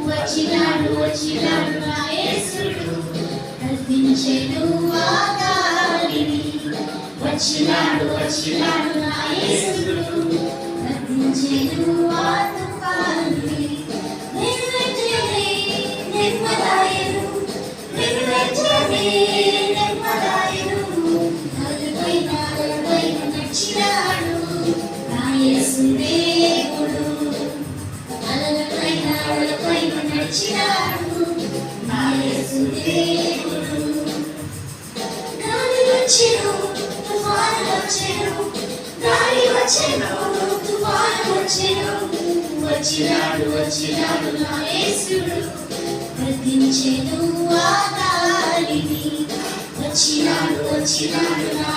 వచ్చినాడు వచ్చినాడు నా యేసుడు కల్పించెను ఆ గాలిని వచ్చినాడు వచ్చినాడు నా యేసుడు కల్పించెను ఆ తుఫానుని నిర్వెంటనే నిర్మలాయను నిర్వెంటనే నిర్మలాయను నలుపైన నడిచినాడు నా యేసు దేవుడు నడిచినాడు నా యేసు దేవుడు గాలి వచ్చెను తుఫాను వచ్చెను గాలి వచ్చెను తుఫాను వచ్చెను వచ్చినాడు వచ్చినాడు నా యేసుడు గద్దించెను ఆ గాలిని వచ్చినాడు వచ్చినాడు నా